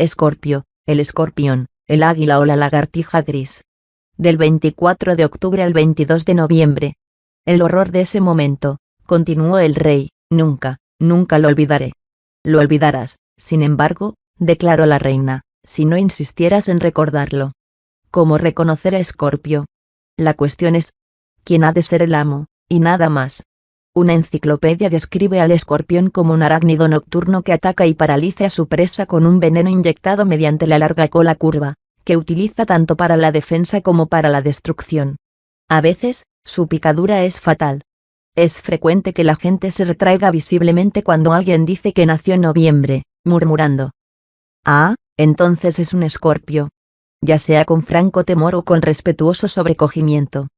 Escorpio, el escorpión, el águila o la lagartija gris. Del 24 de octubre al 22 de noviembre. El horror de ese momento, continuó el rey, nunca, nunca lo olvidaré. Lo olvidarás, sin embargo, declaró la reina, si no insistieras en recordarlo. ¿Cómo reconocer a Escorpio? La cuestión es, ¿quién ha de ser el amo? Y nada más. Una enciclopedia describe al escorpión como un arácnido nocturno que ataca y paraliza a su presa con un veneno inyectado mediante la larga cola curva, que utiliza tanto para la defensa como para la destrucción. A veces, su picadura es fatal. Es frecuente que la gente se retraiga visiblemente cuando alguien dice que nació en noviembre, murmurando: «Ah, entonces es un escorpio», ya sea con franco temor o con respetuoso sobrecogimiento.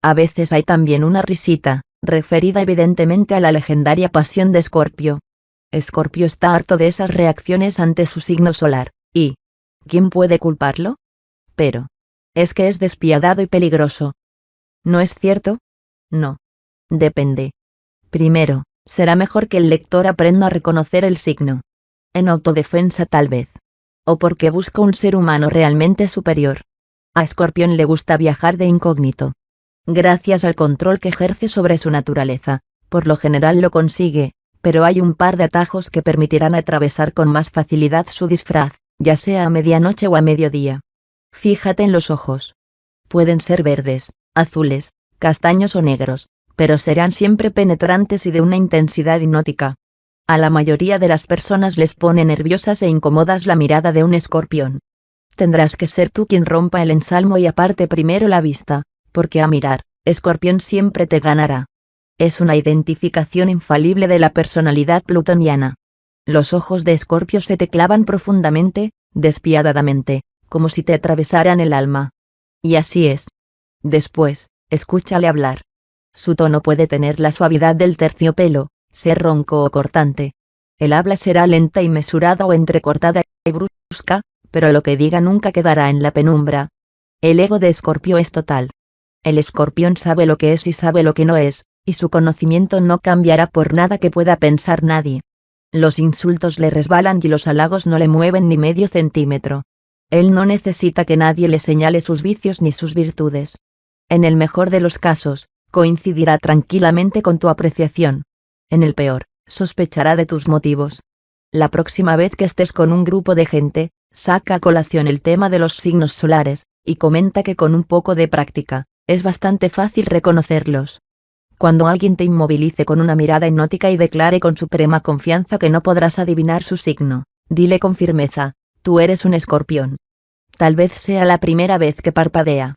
A veces hay también una risita, referida evidentemente a la legendaria pasión de Escorpio. Escorpio está harto de esas reacciones ante su signo solar, y ¿quién puede culparlo? Pero es que es despiadado y peligroso. ¿No es cierto? No. Depende. Primero, será mejor que el lector aprenda a reconocer el signo. En autodefensa tal vez. O porque busca un ser humano realmente superior. A Escorpión le gusta viajar de incógnito. Gracias al control que ejerce sobre su naturaleza, por lo general lo consigue, pero hay un par de atajos que permitirán atravesar con más facilidad su disfraz, ya sea a medianoche o a mediodía. Fíjate en los ojos. Pueden ser verdes, azules, castaños o negros, pero serán siempre penetrantes y de una intensidad hipnótica. A la mayoría de las personas les pone nerviosas e incómodas la mirada de un escorpión. Tendrás que ser tú quien rompa el ensalmo y aparte primero la vista, porque a mirar, Escorpión siempre te ganará. Es una identificación infalible de la personalidad plutoniana. Los ojos de Escorpio se te clavan profundamente, despiadadamente, como si te atravesaran el alma. Y así es. Después, escúchale hablar. Su tono puede tener la suavidad del terciopelo, ser ronco o cortante. El habla será lenta y mesurada o entrecortada y brusca, pero lo que diga nunca quedará en la penumbra. El ego de Escorpio es total. El escorpión sabe lo que es y sabe lo que no es, y su conocimiento no cambiará por nada que pueda pensar nadie. Los insultos le resbalan y los halagos no le mueven ni medio centímetro. Él no necesita que nadie le señale sus vicios ni sus virtudes. En el mejor de los casos, coincidirá tranquilamente con tu apreciación. En el peor, sospechará de tus motivos. La próxima vez que estés con un grupo de gente, saca a colación el tema de los signos solares, y comenta que con un poco de práctica, es bastante fácil reconocerlos. Cuando alguien te inmovilice con una mirada hipnótica y declare con suprema confianza que no podrás adivinar su signo, dile con firmeza: tú eres un escorpión. Tal vez sea la primera vez que parpadea.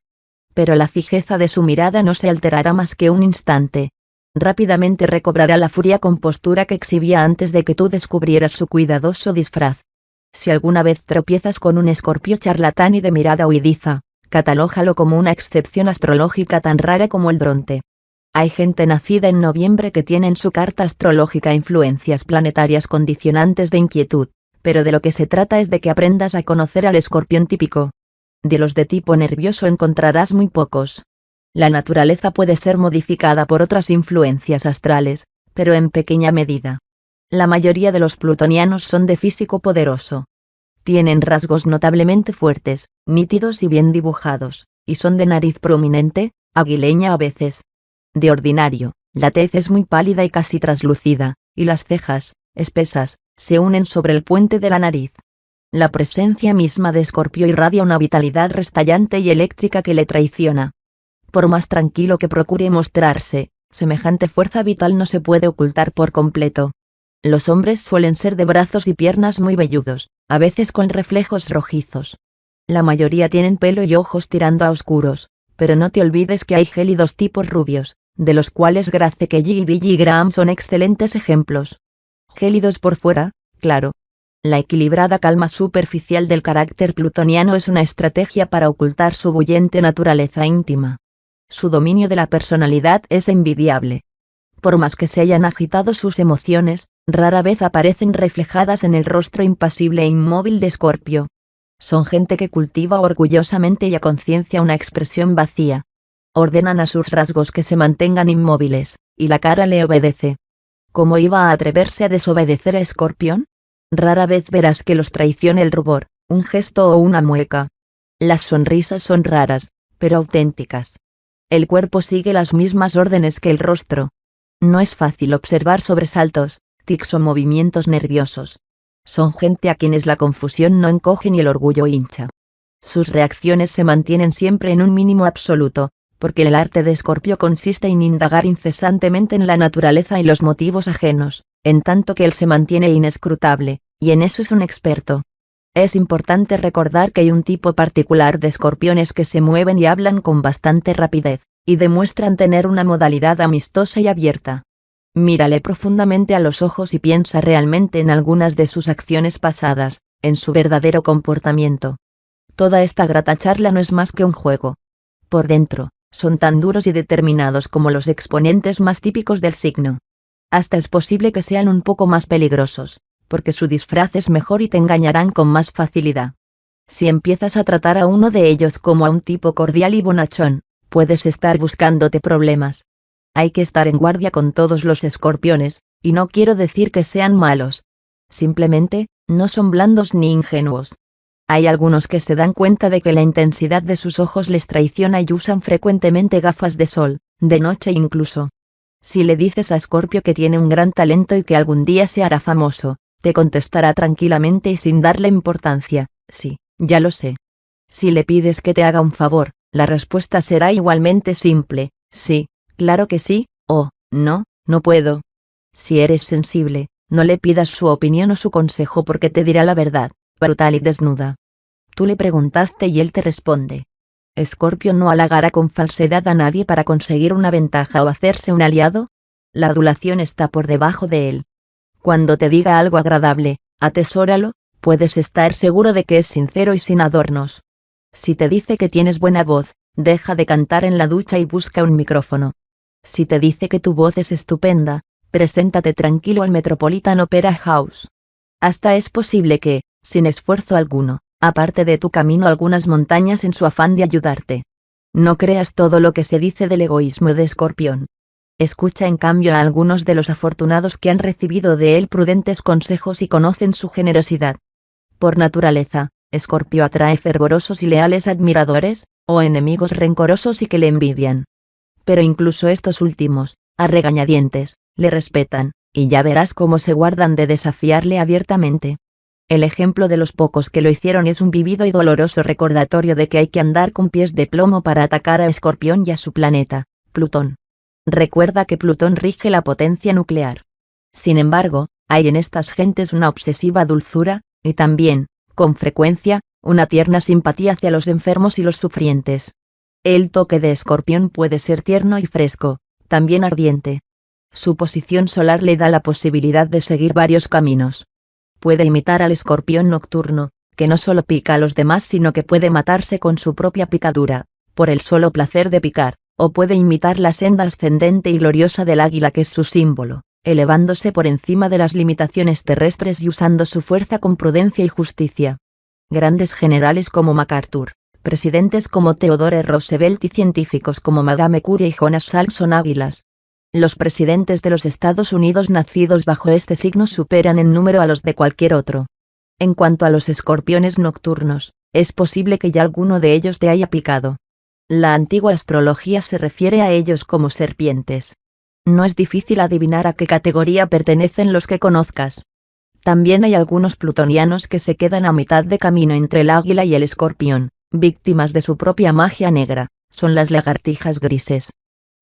Pero la fijeza de su mirada no se alterará más que un instante. Rápidamente recobrará la furia compostura que exhibía antes de que tú descubrieras su cuidadoso disfraz. Si alguna vez tropiezas con un escorpio charlatán y de mirada huidiza, catalójalo como una excepción astrológica tan rara como el Bronte. Hay gente nacida en noviembre que tiene en su carta astrológica influencias planetarias condicionantes de inquietud, pero de lo que se trata es de que aprendas a conocer al escorpión típico. De los de tipo nervioso encontrarás muy pocos. La naturaleza puede ser modificada por otras influencias astrales, pero en pequeña medida. La mayoría de los plutonianos son de físico poderoso. Tienen rasgos notablemente fuertes, nítidos y bien dibujados, y son de nariz prominente, aguileña a veces. De ordinario, la tez es muy pálida y casi traslúcida, y las cejas, espesas, se unen sobre el puente de la nariz. La presencia misma de Escorpio irradia una vitalidad restallante y eléctrica que le traiciona. Por más tranquilo que procure mostrarse, semejante fuerza vital no se puede ocultar por completo. Los hombres suelen ser de brazos y piernas muy velludos, a veces con reflejos rojizos. La mayoría tienen pelo y ojos tirando a oscuros, pero no te olvides que hay gélidos tipos rubios, de los cuales Grace-Kelly y Billy Graham son excelentes ejemplos. Gélidos por fuera, claro. La equilibrada calma superficial del carácter plutoniano es una estrategia para ocultar su bullente naturaleza íntima. Su dominio de la personalidad es envidiable. Por más que se hayan agitado sus emociones, rara vez aparecen reflejadas en el rostro impasible e inmóvil de Escorpio. Son gente que cultiva orgullosamente y a conciencia una expresión vacía. Ordenan a sus rasgos que se mantengan inmóviles, y la cara le obedece. ¿Cómo iba a atreverse a desobedecer a Escorpión? Rara vez verás que los traicione el rubor, un gesto o una mueca. Las sonrisas son raras, pero auténticas. El cuerpo sigue las mismas órdenes que el rostro. No es fácil observar sobresaltos, tics o movimientos nerviosos. Son gente a quienes la confusión no encoge ni el orgullo hincha. Sus reacciones se mantienen siempre en un mínimo absoluto, porque el arte de Escorpio consiste en indagar incesantemente en la naturaleza y los motivos ajenos, en tanto que él se mantiene inescrutable, y en eso es un experto. Es importante recordar que hay un tipo particular de escorpiones que se mueven y hablan con bastante rapidez, y demuestran tener una modalidad amistosa y abierta. Mírale profundamente a los ojos y piensa realmente en algunas de sus acciones pasadas, en su verdadero comportamiento. Toda esta grata charla no es más que un juego. Por dentro, son tan duros y determinados como los exponentes más típicos del signo. Hasta es posible que sean un poco más peligrosos, porque su disfraz es mejor y te engañarán con más facilidad. Si empiezas a tratar a uno de ellos como a un tipo cordial y bonachón, puedes estar buscándote problemas. Hay que estar en guardia con todos los escorpiones, y no quiero decir que sean malos. Simplemente, no son blandos ni ingenuos. Hay algunos que se dan cuenta de que la intensidad de sus ojos les traiciona y usan frecuentemente gafas de sol, de noche incluso. Si le dices a Escorpio que tiene un gran talento y que algún día se hará famoso, te contestará tranquilamente y sin darle importancia: sí, ya lo sé. Si le pides que te haga un favor, la respuesta será igualmente simple: sí, claro que sí, o no, no puedo. Si eres sensible, no le pidas su opinión o su consejo porque te dirá la verdad, brutal y desnuda. Tú le preguntaste y él te responde. Escorpio no halagará con falsedad a nadie para conseguir una ventaja o hacerse un aliado. La adulación está por debajo de él. Cuando te diga algo agradable, atesóralo, puedes estar seguro de que es sincero y sin adornos. Si te dice que tienes buena voz, deja de cantar en la ducha y busca un micrófono. Si te dice que tu voz es estupenda, preséntate tranquilo al Metropolitan Opera House. Hasta es posible que, sin esfuerzo alguno, aparte de tu camino algunas montañas en su afán de ayudarte. No creas todo lo que se dice del egoísmo de Escorpión. Escucha en cambio a algunos de los afortunados que han recibido de él prudentes consejos y conocen su generosidad. Por naturaleza, Escorpio atrae fervorosos y leales admiradores, o enemigos rencorosos y que le envidian. Pero incluso estos últimos, a regañadientes, le respetan, y ya verás cómo se guardan de desafiarle abiertamente. El ejemplo de los pocos que lo hicieron es un vívido y doloroso recordatorio de que hay que andar con pies de plomo para atacar a Escorpión y a su planeta, Plutón. Recuerda que Plutón rige la potencia nuclear. Sin embargo, hay en estas gentes una obsesiva dulzura, y también, con frecuencia, una tierna simpatía hacia los enfermos y los sufrientes. El toque de Escorpión puede ser tierno y fresco, también ardiente. Su posición solar le da la posibilidad de seguir varios caminos. Puede imitar al escorpión nocturno, que no solo pica a los demás sino que puede matarse con su propia picadura, por el solo placer de picar, o puede imitar la senda ascendente y gloriosa del águila que es su símbolo, elevándose por encima de las limitaciones terrestres y usando su fuerza con prudencia y justicia. Grandes generales como MacArthur, presidentes como Theodore Roosevelt y científicos como Madame Curie y Jonas Salk son águilas. Los presidentes de los Estados Unidos nacidos bajo este signo superan en número a los de cualquier otro. En cuanto a los escorpiones nocturnos, es posible que ya alguno de ellos te haya picado. La antigua astrología se refiere a ellos como serpientes. No es difícil adivinar a qué categoría pertenecen los que conozcas. También hay algunos plutonianos que se quedan a mitad de camino entre el águila y el escorpión, víctimas de su propia magia negra, son las lagartijas grises.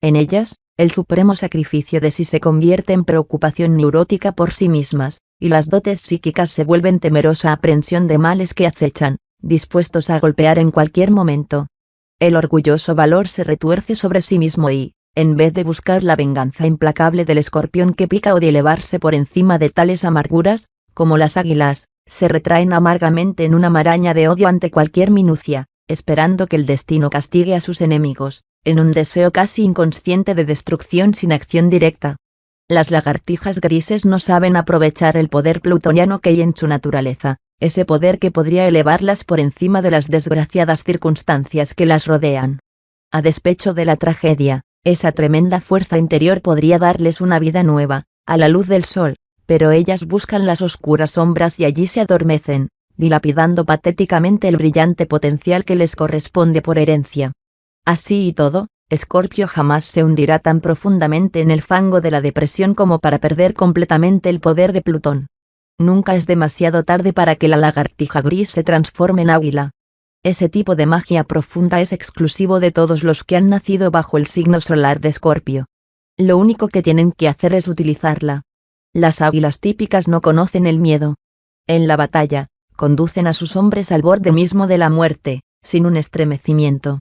En ellas, el supremo sacrificio de sí se convierte en preocupación neurótica por sí mismas, y las dotes psíquicas se vuelven temerosa aprensión de males que acechan, dispuestos a golpear en cualquier momento. El orgulloso valor se retuerce sobre sí mismo y, en vez de buscar la venganza implacable del escorpión que pica o de elevarse por encima de tales amarguras, como las águilas, se retraen amargamente en una maraña de odio ante cualquier minucia, esperando que el destino castigue a sus enemigos, en un deseo casi inconsciente de destrucción sin acción directa. Las lagartijas grises no saben aprovechar el poder plutoniano que hay en su naturaleza, ese poder que podría elevarlas por encima de las desgraciadas circunstancias que las rodean. A despecho de la tragedia, esa tremenda fuerza interior podría darles una vida nueva, a la luz del sol, pero ellas buscan las oscuras sombras y allí se adormecen, dilapidando patéticamente el brillante potencial que les corresponde por herencia. Así y todo, Escorpio jamás se hundirá tan profundamente en el fango de la depresión como para perder completamente el poder de Plutón. Nunca es demasiado tarde para que la lagartija gris se transforme en águila. Ese tipo de magia profunda es exclusivo de todos los que han nacido bajo el signo solar de Escorpio. Lo único que tienen que hacer es utilizarla. Las águilas típicas no conocen el miedo. En la batalla, conducen a sus hombres al borde mismo de la muerte, sin un estremecimiento.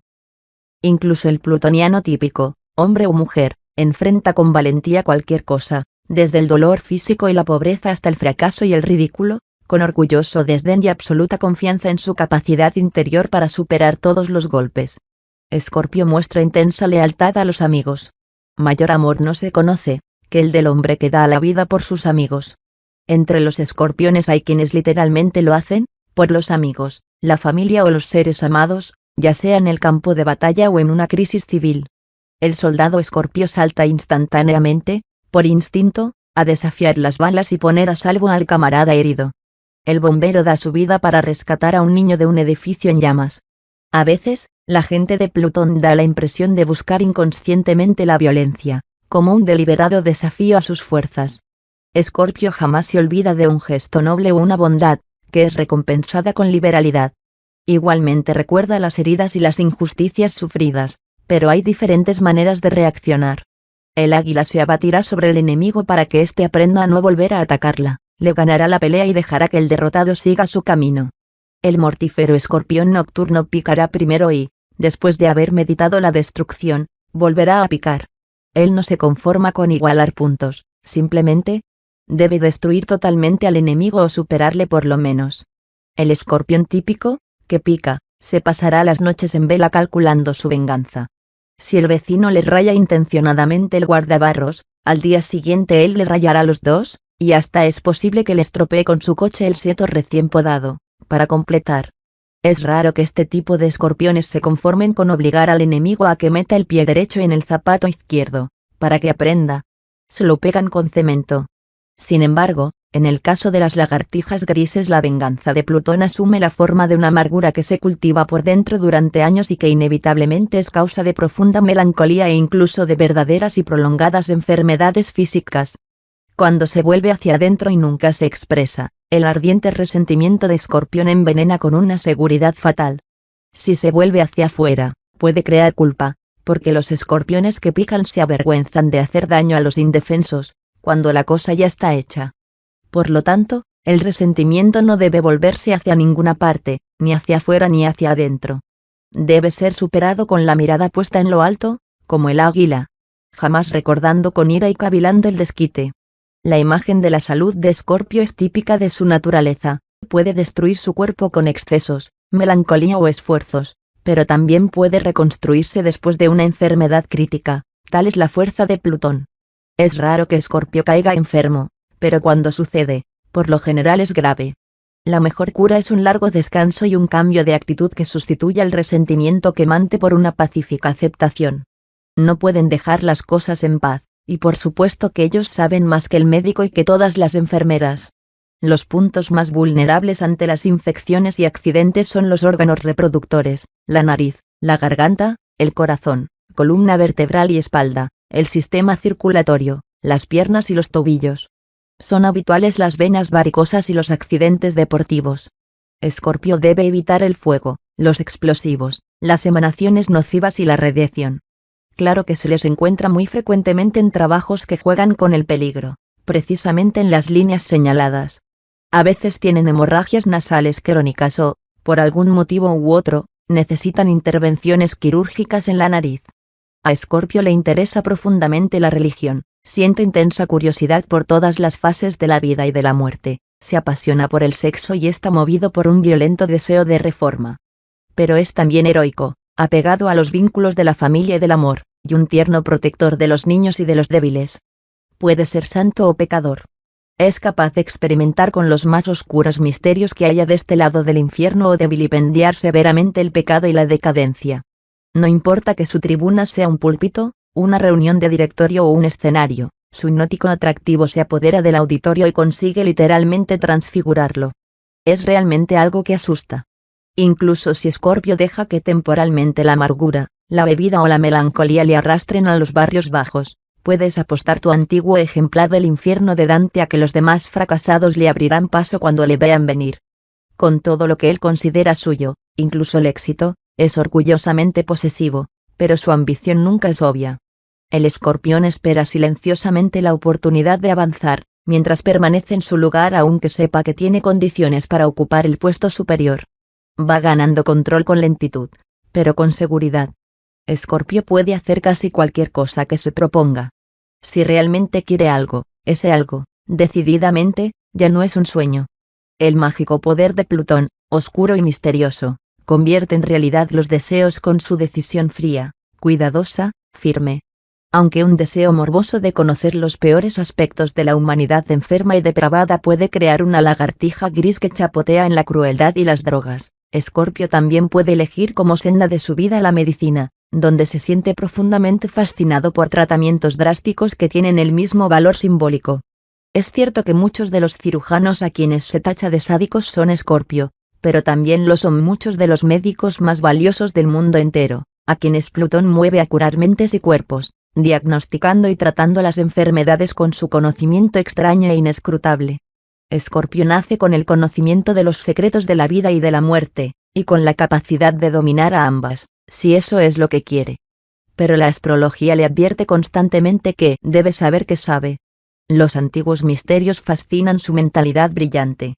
Incluso el plutoniano típico, hombre o mujer, enfrenta con valentía cualquier cosa, desde el dolor físico y la pobreza hasta el fracaso y el ridículo, con orgulloso desdén y absoluta confianza en su capacidad interior para superar todos los golpes. Escorpio muestra intensa lealtad a los amigos. Mayor amor no se conoce que el del hombre que da la vida por sus amigos. Entre los escorpiones hay quienes literalmente lo hacen, por los amigos, la familia o los seres amados, ya sea en el campo de batalla o en una crisis civil. El soldado Escorpio salta instantáneamente, por instinto, a desafiar las balas y poner a salvo al camarada herido. El bombero da su vida para rescatar a un niño de un edificio en llamas. A veces, la gente de Plutón da la impresión de buscar inconscientemente la violencia, como un deliberado desafío a sus fuerzas. Escorpio jamás se olvida de un gesto noble o una bondad, que es recompensada con liberalidad. Igualmente recuerda las heridas y las injusticias sufridas, pero hay diferentes maneras de reaccionar. El águila se abatirá sobre el enemigo para que éste aprenda a no volver a atacarla, le ganará la pelea y dejará que el derrotado siga su camino. El mortífero escorpión nocturno picará primero y, después de haber meditado la destrucción, volverá a picar. Él no se conforma con igualar puntos, simplemente debe destruir totalmente al enemigo o superarle por lo menos. El escorpión típico, que pica, se pasará las noches en vela calculando su venganza. Si el vecino le raya intencionadamente el guardabarros, al día siguiente él le rayará los dos, y hasta es posible que le estropee con su coche el seto recién podado, para completar. Es raro que este tipo de escorpiones se conformen con obligar al enemigo a que meta el pie derecho en el zapato izquierdo, para que aprenda. Se lo pegan con cemento. Sin embargo, en el caso de las lagartijas grises la venganza de Plutón asume la forma de una amargura que se cultiva por dentro durante años y que inevitablemente es causa de profunda melancolía e incluso de verdaderas y prolongadas enfermedades físicas. Cuando se vuelve hacia adentro y nunca se expresa, el ardiente resentimiento de Escorpión envenena con una seguridad fatal. Si se vuelve hacia afuera, puede crear culpa, porque los escorpiones que pican se avergüenzan de hacer daño a los indefensos, cuando la cosa ya está hecha. Por lo tanto, el resentimiento no debe volverse hacia ninguna parte, ni hacia afuera ni hacia adentro. Debe ser superado con la mirada puesta en lo alto, como el águila, jamás recordando con ira y cavilando el desquite. La imagen de la salud de Escorpio es típica de su naturaleza, puede destruir su cuerpo con excesos, melancolía o esfuerzos, pero también puede reconstruirse después de una enfermedad crítica, tal es la fuerza de Plutón. Es raro que Escorpio caiga enfermo, pero cuando sucede, por lo general es grave. La mejor cura es un largo descanso y un cambio de actitud que sustituya el resentimiento quemante por una pacífica aceptación. No pueden dejar las cosas en paz, y por supuesto que ellos saben más que el médico y que todas las enfermeras. Los puntos más vulnerables ante las infecciones y accidentes son los órganos reproductores, la nariz, la garganta, el corazón, columna vertebral y espalda, el sistema circulatorio, las piernas y los tobillos. Son habituales las venas varicosas y los accidentes deportivos. Escorpio debe evitar el fuego, los explosivos, las emanaciones nocivas y la radiación. Claro que se les encuentra muy frecuentemente en trabajos que juegan con el peligro, precisamente en las líneas señaladas. A veces tienen hemorragias nasales crónicas o, por algún motivo u otro, necesitan intervenciones quirúrgicas en la nariz. A Escorpio le interesa profundamente la religión, siente intensa curiosidad por todas las fases de la vida y de la muerte, se apasiona por el sexo y está movido por un violento deseo de reforma. Pero es también heroico, apegado a los vínculos de la familia y del amor, y un tierno protector de los niños y de los débiles. Puede ser santo o pecador. Es capaz de experimentar con los más oscuros misterios que haya de este lado del infierno o de vilipendiar severamente el pecado y la decadencia. No importa que su tribuna sea un púlpito, una reunión de directorio o un escenario, su hipnótico atractivo se apodera del auditorio y consigue literalmente transfigurarlo. es realmente algo que asusta. Incluso si Escorpio deja que temporalmente la amargura, la bebida o la melancolía le arrastren a los barrios bajos, puedes apostar tu antiguo ejemplar del infierno de Dante a que los demás fracasados le abrirán paso cuando le vean venir. Con todo lo que él considera suyo, incluso el éxito, es orgullosamente posesivo, pero su ambición nunca es obvia. El Escorpión espera silenciosamente la oportunidad de avanzar, mientras permanece en su lugar aunque sepa que tiene condiciones para ocupar el puesto superior. Va ganando control con lentitud, pero con seguridad. Escorpio puede hacer casi cualquier cosa que se proponga. Si realmente quiere algo, ese algo, decididamente, ya no es un sueño. El mágico poder de Plutón, oscuro y misterioso, convierte en realidad los deseos con su decisión fría, cuidadosa, firme. Aunque un deseo morboso de conocer los peores aspectos de la humanidad enferma y depravada puede crear una lagartija gris que chapotea en la crueldad y las drogas, Escorpio también puede elegir como senda de su vida la medicina, donde se siente profundamente fascinado por tratamientos drásticos que tienen el mismo valor simbólico. Es cierto que muchos de los cirujanos a quienes se tacha de sádicos son Escorpio, pero también lo son muchos de los médicos más valiosos del mundo entero, a quienes Plutón mueve a curar mentes y cuerpos, diagnosticando y tratando las enfermedades con su conocimiento extraño e inescrutable. Escorpio nace con el conocimiento de los secretos de la vida y de la muerte, y con la capacidad de dominar a ambas, si eso es lo que quiere. Pero la astrología le advierte constantemente que debe saber que sabe. Los antiguos misterios fascinan su mentalidad brillante.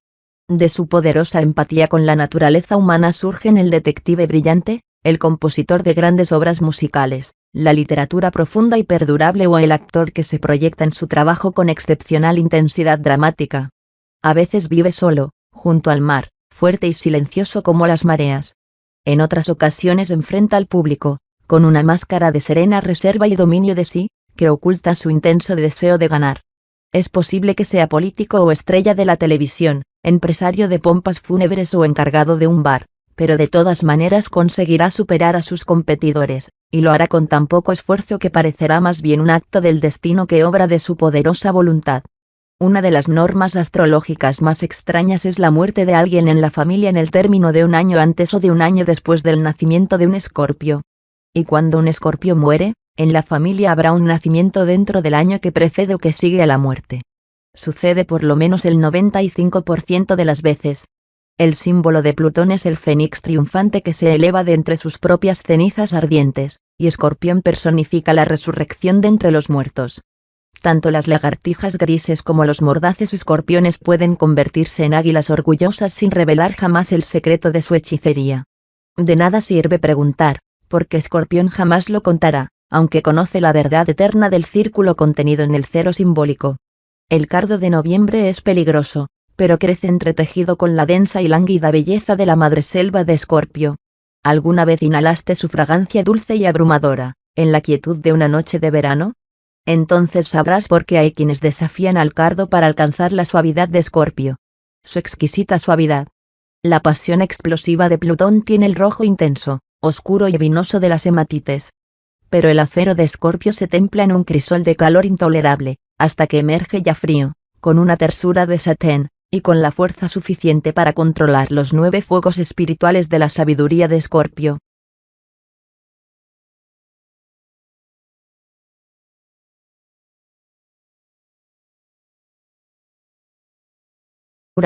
De su poderosa empatía con la naturaleza humana surgen el detective brillante, el compositor de grandes obras musicales, la literatura profunda y perdurable o el actor que se proyecta en su trabajo con excepcional intensidad dramática. A veces vive solo, junto al mar, fuerte y silencioso como las mareas. En otras ocasiones enfrenta al público, con una máscara de serena reserva y dominio de sí, que oculta su intenso deseo de ganar. Es posible que sea político o estrella de la televisión, empresario de pompas fúnebres o encargado de un bar, pero de todas maneras conseguirá superar a sus competidores, y lo hará con tan poco esfuerzo que parecerá más bien un acto del destino que obra de su poderosa voluntad. Una de las normas astrológicas más extrañas es la muerte de alguien en la familia en el término de un año antes o de un año después del nacimiento de un Escorpio. Y cuando un Escorpio muere, en la familia habrá un nacimiento dentro del año que precede o que sigue a la muerte. Sucede por lo menos el 95% de las veces. El símbolo de Plutón es el fénix triunfante que se eleva de entre sus propias cenizas ardientes, y Escorpión personifica la resurrección de entre los muertos. Tanto las lagartijas grises como los mordaces escorpiones pueden convertirse en águilas orgullosas sin revelar jamás el secreto de su hechicería. De nada sirve preguntar, porque Escorpión jamás lo contará, aunque conoce la verdad eterna del círculo contenido en el cero simbólico. El cardo de noviembre es peligroso, pero crece entretejido con la densa y lánguida belleza de la madreselva de Escorpio. ¿Alguna vez inhalaste su fragancia dulce y abrumadora, en la quietud de una noche de verano? Entonces sabrás por qué hay quienes desafían al cardo para alcanzar la suavidad de Escorpio. Su exquisita suavidad. La pasión explosiva de Plutón tiene el rojo intenso, oscuro y vinoso de las hematites. Pero el acero de Escorpio se templa en un crisol de calor intolerable, hasta que emerge ya frío, con una tersura de satén, y con la fuerza suficiente para controlar los 9 fuegos espirituales de la sabiduría de Escorpio.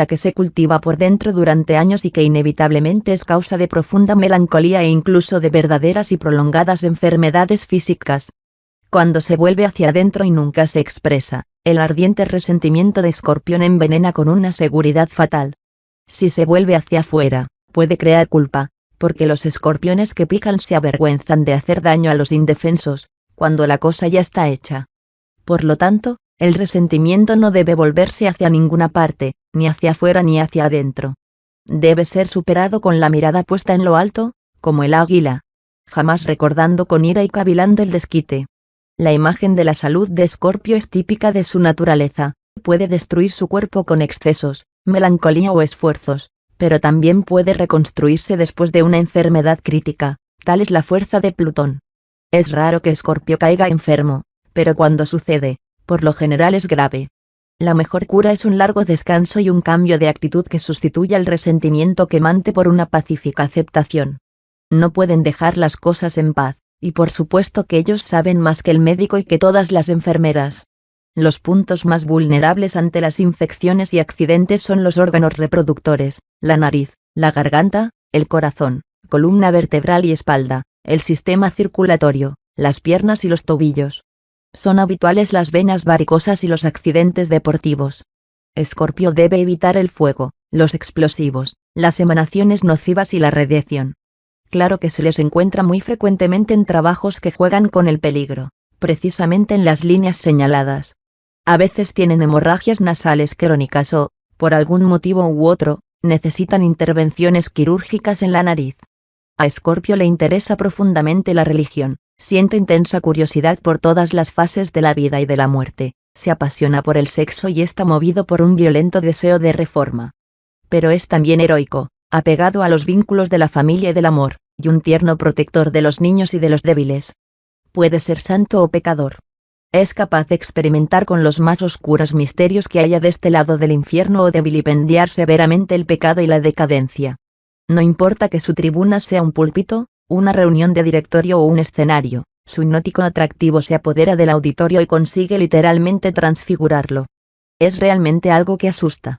Que se cultiva por dentro durante años y que inevitablemente es causa de profunda melancolía e incluso de verdaderas y prolongadas enfermedades físicas. Cuando se vuelve hacia adentro y nunca se expresa, el ardiente resentimiento de Escorpión envenena con una seguridad fatal. Si se vuelve hacia afuera, puede crear culpa, porque los escorpiones que pican se avergüenzan de hacer daño a los indefensos, cuando la cosa ya está hecha. Por lo tanto, el resentimiento no debe volverse hacia ninguna parte, ni hacia afuera ni hacia adentro. Debe ser superado con la mirada puesta en lo alto, como el águila, jamás recordando con ira y cavilando el desquite. La imagen de la salud de Escorpio es típica de su naturaleza, puede destruir su cuerpo con excesos, melancolía o esfuerzos, pero también puede reconstruirse después de una enfermedad crítica, tal es la fuerza de Plutón. Es raro que Escorpio caiga enfermo, pero cuando sucede, por lo general es grave. La mejor cura es un largo descanso y un cambio de actitud que sustituya el resentimiento quemante por una pacífica aceptación. No pueden dejar las cosas en paz, y por supuesto que ellos saben más que el médico y que todas las enfermeras. Los puntos más vulnerables ante las infecciones y accidentes son los órganos reproductores, la nariz, la garganta, el corazón, columna vertebral y espalda, el sistema circulatorio, las piernas y los tobillos. Son habituales las venas varicosas y los accidentes deportivos. Escorpio debe evitar el fuego, los explosivos, las emanaciones nocivas y la radiación. Claro que se les encuentra muy frecuentemente en trabajos que juegan con el peligro, precisamente en las líneas señaladas. A veces tienen hemorragias nasales crónicas o, por algún motivo u otro, necesitan intervenciones quirúrgicas en la nariz. A Escorpio le interesa profundamente la religión, siente intensa curiosidad por todas las fases de la vida y de la muerte, se apasiona por el sexo y está movido por un violento deseo de reforma. Pero es también heroico, apegado a los vínculos de la familia y del amor, y un tierno protector de los niños y de los débiles. Puede ser santo o pecador. Es capaz de experimentar con los más oscuros misterios que haya de este lado del infierno o de vilipendiar severamente el pecado y la decadencia. No importa que su tribuna sea un púlpito, una reunión de directorio o un escenario, su hipnótico atractivo se apodera del auditorio y consigue literalmente transfigurarlo. Es realmente algo que asusta.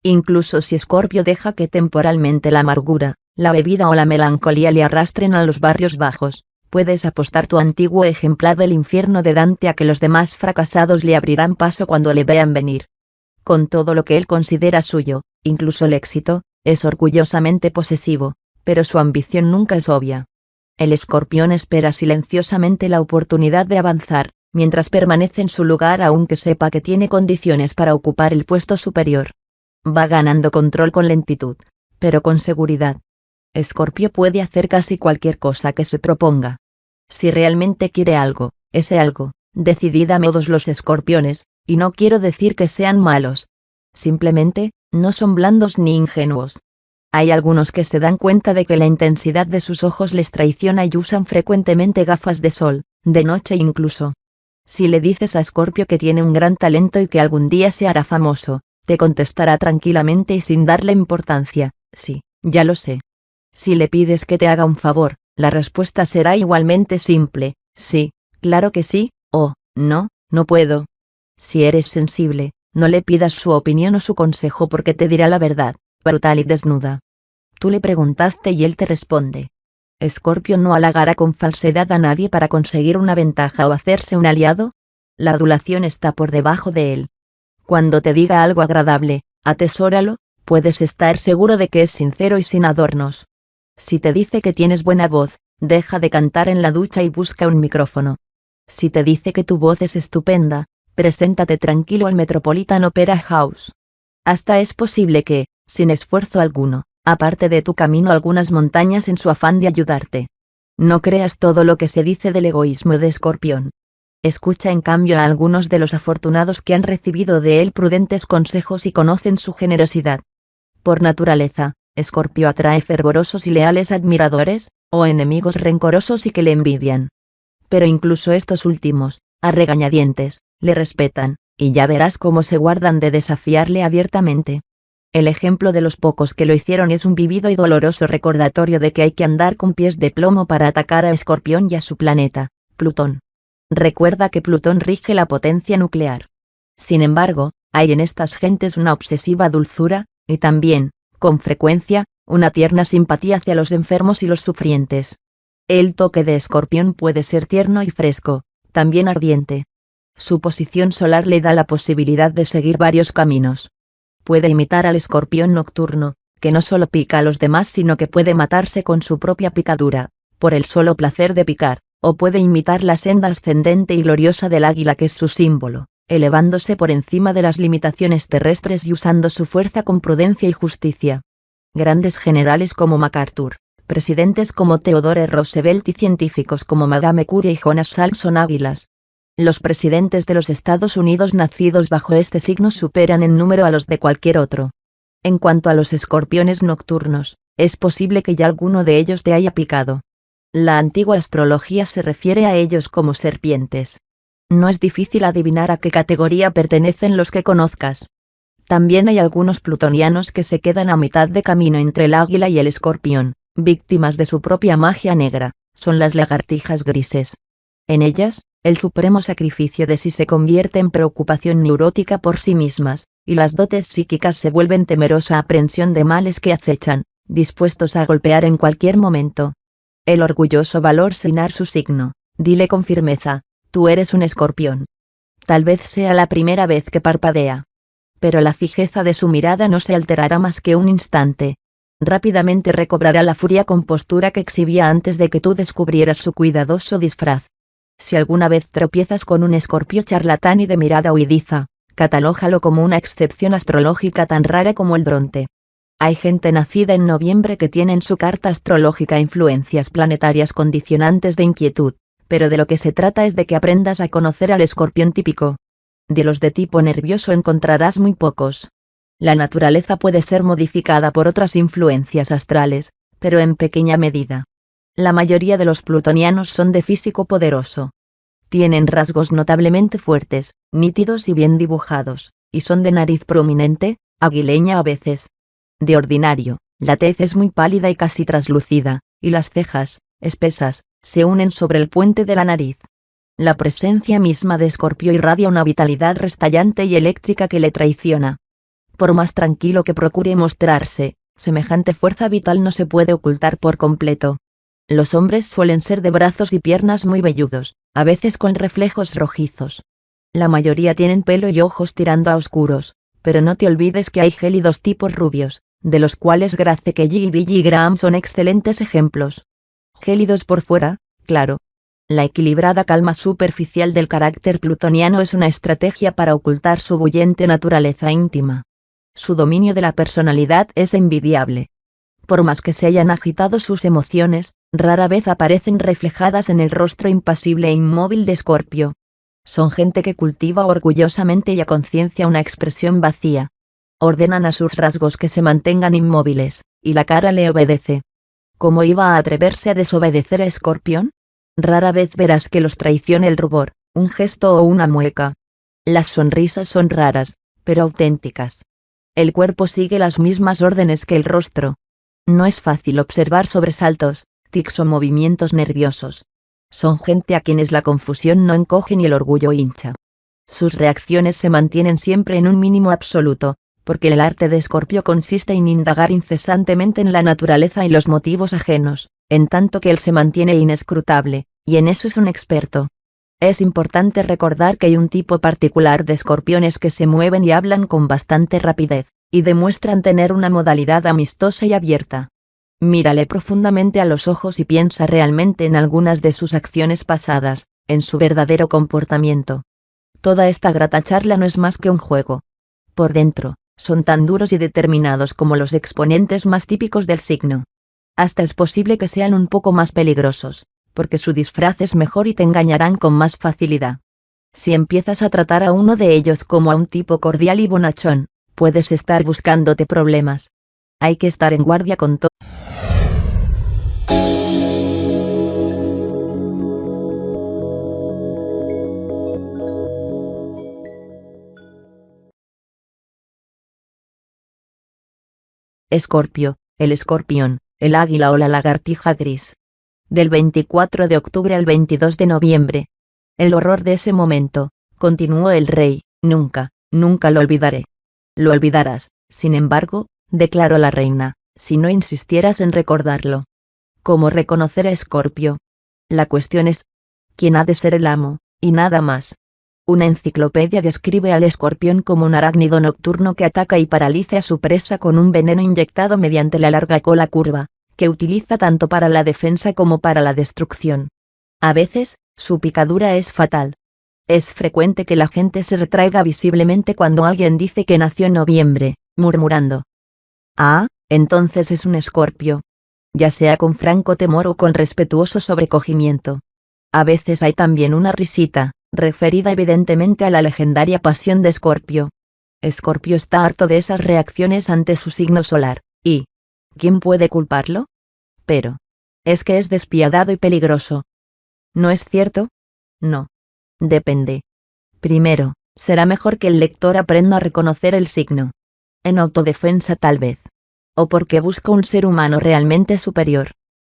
Incluso si Escorpio deja que temporalmente la amargura, la bebida o la melancolía le arrastren a los barrios bajos, puedes apostar tu antiguo ejemplar del infierno de Dante a que los demás fracasados le abrirán paso cuando le vean venir. Con todo lo que él considera suyo, incluso el éxito, es orgullosamente posesivo, pero su ambición nunca es obvia. El escorpión espera silenciosamente la oportunidad de avanzar, mientras permanece en su lugar aunque sepa que tiene condiciones para ocupar el puesto superior. Va ganando control con lentitud, pero con seguridad. Escorpio puede hacer casi cualquier cosa que se proponga. Si realmente quiere algo, ese algo, decidida todos los escorpiones, y no quiero decir que sean malos. Simplemente, no son blandos ni ingenuos. Hay algunos que se dan cuenta de que la intensidad de sus ojos les traiciona y usan frecuentemente gafas de sol, de noche incluso. Si le dices a Escorpio que tiene un gran talento y que algún día se hará famoso, te contestará tranquilamente y sin darle importancia, sí, ya lo sé. Si le pides que te haga un favor, la respuesta será igualmente simple, sí, claro que sí, o, no, no puedo. Si eres sensible, no le pidas su opinión o su consejo porque te dirá la verdad, brutal y desnuda. Tú le preguntaste y él te responde. Escorpio no halagará con falsedad a nadie para conseguir una ventaja o hacerse un aliado. La adulación está por debajo de él. Cuando te diga algo agradable, atesóralo, puedes estar seguro de que es sincero y sin adornos. Si te dice que tienes buena voz, deja de cantar en la ducha y busca un micrófono. Si te dice que tu voz es estupenda, preséntate tranquilo al Metropolitan Opera House. Hasta es posible que, sin esfuerzo alguno, aparte de tu camino algunas montañas en su afán de ayudarte. No creas todo lo que se dice del egoísmo de Escorpión. Escucha en cambio a algunos de los afortunados que han recibido de él prudentes consejos y conocen su generosidad. Por naturaleza, Escorpio atrae fervorosos y leales admiradores, o enemigos rencorosos y que le envidian. Pero incluso estos últimos, a regañadientes, le respetan, y ya verás cómo se guardan de desafiarle abiertamente. El ejemplo de los pocos que lo hicieron es un vívido y doloroso recordatorio de que hay que andar con pies de plomo para atacar a Escorpión y a su planeta, Plutón. Recuerda que Plutón rige la potencia nuclear. Sin embargo, hay en estas gentes una obsesiva dulzura, y también, con frecuencia, una tierna simpatía hacia los enfermos y los sufrientes. El toque de Escorpión puede ser tierno y fresco, también ardiente. Su posición solar le da la posibilidad de seguir varios caminos. Puede imitar al escorpión nocturno, que no solo pica a los demás sino que puede matarse con su propia picadura, por el solo placer de picar, o puede imitar la senda ascendente y gloriosa del águila que es su símbolo, elevándose por encima de las limitaciones terrestres y usando su fuerza con prudencia y justicia. Grandes generales como MacArthur, presidentes como Theodore Roosevelt y científicos como Madame Curie y Jonas Salk son águilas. Los presidentes de los Estados Unidos nacidos bajo este signo superan en número a los de cualquier otro. En cuanto a los escorpiones nocturnos, es posible que ya alguno de ellos te haya picado. La antigua astrología se refiere a ellos como serpientes. No es difícil adivinar a qué categoría pertenecen los que conozcas. También hay algunos plutonianos que se quedan a mitad de camino entre el águila y el escorpión, víctimas de su propia magia negra, son las lagartijas grises. En ellas, el supremo sacrificio de sí se convierte en preocupación neurótica por sí mismas, y las dotes psíquicas se vuelven temerosa aprensión de males que acechan, dispuestos a golpear en cualquier momento. El orgulloso valor signar su signo, dile con firmeza, tú eres un escorpión. Tal vez sea la primera vez que parpadea. Pero la fijeza de su mirada no se alterará más que un instante. Rápidamente recobrará la furia compostura que exhibía antes de que tú descubrieras su cuidadoso disfraz. Si alguna vez tropiezas con un escorpio charlatán y de mirada huidiza, catalójalo como una excepción astrológica tan rara como el Dronte. Hay gente nacida en noviembre que tiene en su carta astrológica influencias planetarias condicionantes de inquietud, pero de lo que se trata es de que aprendas a conocer al escorpión típico. De los de tipo nervioso encontrarás muy pocos. La naturaleza puede ser modificada por otras influencias astrales, pero en pequeña medida. La mayoría de los plutonianos son de físico poderoso. Tienen rasgos notablemente fuertes, nítidos y bien dibujados, y son de nariz prominente, aguileña a veces. De ordinario, la tez es muy pálida y casi traslúcida, y las cejas, espesas, se unen sobre el puente de la nariz. La presencia misma de Escorpio irradia una vitalidad restallante y eléctrica que le traiciona. Por más tranquilo que procure mostrarse, semejante fuerza vital no se puede ocultar por completo. Los hombres suelen ser de brazos y piernas muy velludos, a veces con reflejos rojizos. La mayoría tienen pelo y ojos tirando a oscuros, pero no te olvides que hay gélidos tipos rubios, de los cuales Grace Kelly y Billy Graham son excelentes ejemplos. Gélidos por fuera, claro. La equilibrada calma superficial del carácter plutoniano es una estrategia para ocultar su bullente naturaleza íntima. Su dominio de la personalidad es envidiable. Por más que se hayan agitado sus emociones, rara vez aparecen reflejadas en el rostro impasible e inmóvil de Escorpio. Son gente que cultiva orgullosamente y a conciencia una expresión vacía. Ordenan a sus rasgos que se mantengan inmóviles, y la cara le obedece. ¿Cómo iba a atreverse a desobedecer a Escorpión? Rara vez verás que los traicione el rubor, un gesto o una mueca. Las sonrisas son raras, pero auténticas. El cuerpo sigue las mismas órdenes que el rostro. No es fácil observar sobresaltos, tics o movimientos nerviosos. Son gente a quienes la confusión no encoge ni el orgullo hincha. Sus reacciones se mantienen siempre en un mínimo absoluto, porque el arte de Escorpio consiste en indagar incesantemente en la naturaleza y los motivos ajenos, en tanto que él se mantiene inescrutable, y en eso es un experto. Es importante recordar que hay un tipo particular de escorpiones que se mueven y hablan con bastante rapidez, y demuestran tener una modalidad amistosa y abierta. Mírale profundamente a los ojos y piensa realmente en algunas de sus acciones pasadas, en su verdadero comportamiento. Toda esta grata charla no es más que un juego. Por dentro, son tan duros y determinados como los exponentes más típicos del signo. Hasta es posible que sean un poco más peligrosos, porque su disfraz es mejor y te engañarán con más facilidad. Si empiezas a tratar a uno de ellos como a un tipo cordial y bonachón, puedes estar buscándote problemas. Hay que estar en guardia con todo. Escorpio, el escorpión, el águila o la lagartija gris. Del 24 de octubre al 22 de noviembre. El horror de ese momento, continuó el rey, nunca, nunca lo olvidaré. Lo olvidarás, sin embargo, declaró la reina, si no insistieras en recordarlo. ¿Cómo reconocer a Escorpio? La cuestión es, ¿quién ha de ser el amo? Y nada más. Una enciclopedia describe al escorpión como un arácnido nocturno que ataca y paraliza a su presa con un veneno inyectado mediante la larga cola curva, que utiliza tanto para la defensa como para la destrucción. A veces, su picadura es fatal. Es frecuente que la gente se retraiga visiblemente cuando alguien dice que nació en noviembre, murmurando: «Ah, entonces es un escorpio», ya sea con franco temor o con respetuoso sobrecogimiento. A veces hay también una risita, referida evidentemente a la legendaria pasión de Escorpio. Escorpio está harto de esas reacciones ante su signo solar, y ¿quién puede culparlo? Pero es que es despiadado y peligroso. ¿No es cierto? No. Depende. Primero, será mejor que el lector aprenda a reconocer el signo. En autodefensa tal vez. O porque busca un ser humano realmente superior.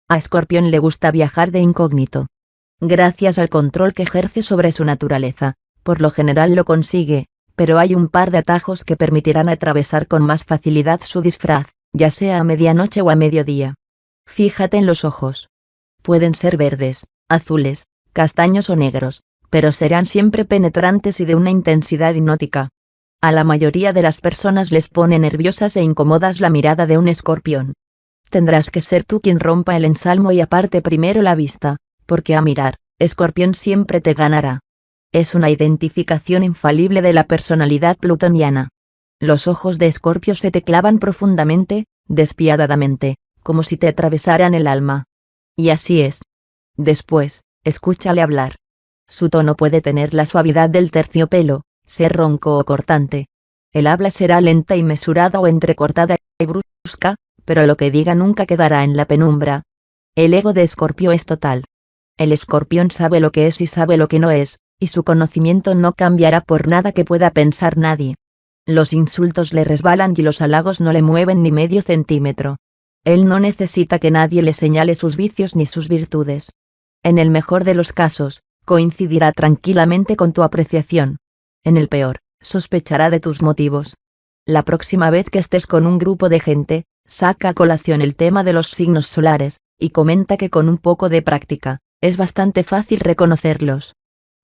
A Escorpión le gusta viajar de incógnito. Gracias al control que ejerce sobre su naturaleza, por lo general lo consigue, pero hay un par de atajos que permitirán atravesar con más facilidad su disfraz, ya sea a medianoche o a mediodía. Fíjate en los ojos. Pueden ser verdes, azules, castaños o negros, pero serán siempre penetrantes y de una intensidad hipnótica. A la mayoría de las personas les pone nerviosas e incómodas la mirada de un escorpión. Tendrás que ser tú quien rompa el ensalmo y aparte primero la vista, porque a mirar, Escorpión siempre te ganará. Es una identificación infalible de la personalidad plutoniana. Los ojos de Escorpio se te clavan profundamente, despiadadamente, como si te atravesaran el alma. Y así es. Después, escúchale hablar. Su tono puede tener la suavidad del terciopelo, ser ronco o cortante. El habla será lenta y mesurada o entrecortada y brusca, pero lo que diga nunca quedará en la penumbra. El ego de Escorpio es total. El escorpión sabe lo que es y sabe lo que no es, y su conocimiento no cambiará por nada que pueda pensar nadie. Los insultos le resbalan y los halagos no le mueven ni medio centímetro. Él no necesita que nadie le señale sus vicios ni sus virtudes. En el mejor de los casos, coincidirá tranquilamente con tu apreciación. En el peor, sospechará de tus motivos. La próxima vez que estés con un grupo de gente, saca a colación el tema de los signos solares, y comenta que con un poco de práctica, es bastante fácil reconocerlos.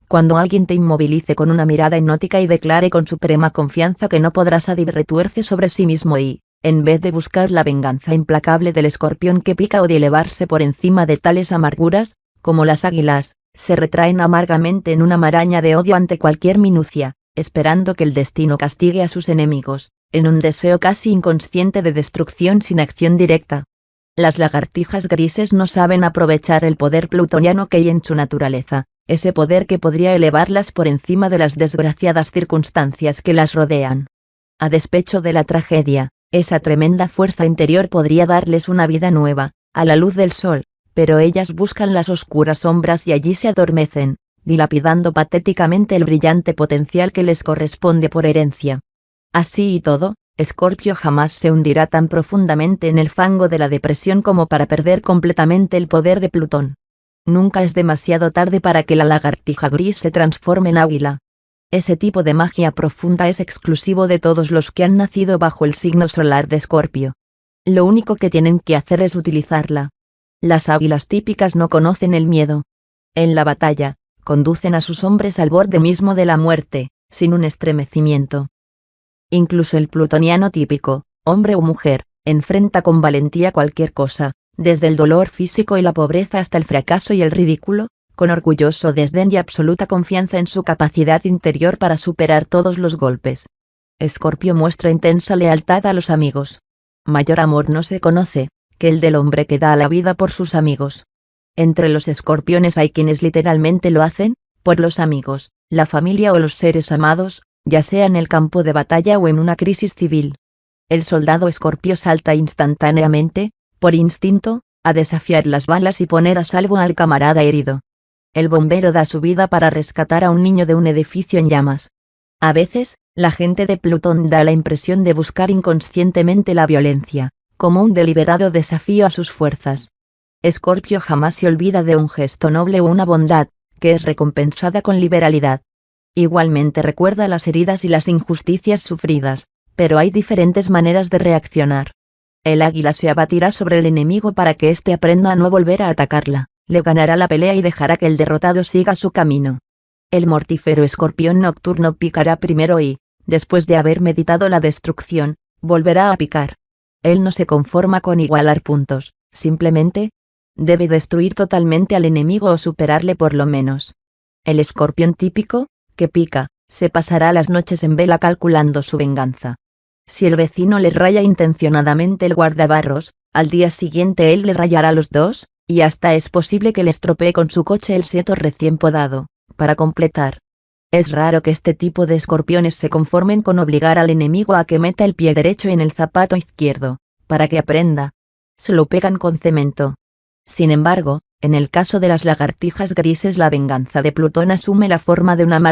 Cuando alguien te inmovilice con una mirada hipnótica y declare con suprema confianza que no podrás retuerce sobre sí mismo y, en vez de buscar la venganza implacable del escorpión que pica o de elevarse por encima de tales amarguras, como las águilas, se retraen amargamente en una maraña de odio ante cualquier minucia, esperando que el destino castigue a sus enemigos, en un deseo casi inconsciente de destrucción sin acción directa. Las lagartijas grises no saben aprovechar el poder plutoniano que hay en su naturaleza, ese poder que podría elevarlas por encima de las desgraciadas circunstancias que las rodean. A despecho de la tragedia, esa tremenda fuerza interior podría darles una vida nueva, a la luz del sol, pero ellas buscan las oscuras sombras y allí se adormecen, dilapidando patéticamente el brillante potencial que les corresponde por herencia. Así y todo, Escorpio jamás se hundirá tan profundamente en el fango de la depresión como para perder completamente el poder de Plutón. Nunca es demasiado tarde para que la lagartija gris se transforme en águila. Ese tipo de magia profunda es exclusivo de todos los que han nacido bajo el signo solar de Escorpio. Lo único que tienen que hacer es utilizarla. Las águilas típicas no conocen el miedo. En la batalla, conducen a sus hombres al borde mismo de la muerte, sin un estremecimiento. Incluso el plutoniano típico, hombre o mujer, enfrenta con valentía cualquier cosa, desde el dolor físico y la pobreza hasta el fracaso y el ridículo, con orgulloso desdén y absoluta confianza en su capacidad interior para superar todos los golpes. Escorpio muestra intensa lealtad a los amigos. Mayor amor no se conoce, que el del hombre que da la vida por sus amigos. Entre los escorpiones hay quienes literalmente lo hacen, por los amigos, la familia o los seres amados, ya sea en el campo de batalla o en una crisis civil. El soldado Escorpio salta instantáneamente, por instinto, a desafiar las balas y poner a salvo al camarada herido. El bombero da su vida para rescatar a un niño de un edificio en llamas. A veces, la gente de Plutón da la impresión de buscar inconscientemente la violencia, como un deliberado desafío a sus fuerzas. Escorpio jamás se olvida de un gesto noble o una bondad, que es recompensada con liberalidad. Igualmente recuerda las heridas y las injusticias sufridas, pero hay diferentes maneras de reaccionar. El águila se abatirá sobre el enemigo para que éste aprenda a no volver a atacarla, le ganará la pelea y dejará que el derrotado siga su camino. El mortífero escorpión nocturno picará primero y, después de haber meditado la destrucción, volverá a picar. Él no se conforma con igualar puntos, simplemente debe destruir totalmente al enemigo o superarle por lo menos. El escorpión típico, que pica, se pasará las noches en vela calculando su venganza. Si el vecino le raya intencionadamente el guardabarros, al día siguiente él le rayará los dos, y hasta es posible que le estropee con su coche el seto recién podado, para completar. Es raro que este tipo de escorpiones se conformen con obligar al enemigo a que meta el pie derecho en el zapato izquierdo, para que aprenda. Se lo pegan con cemento. Sin embargo, En el caso de las lagartijas grises, la venganza de Plutón asume la forma de una amargura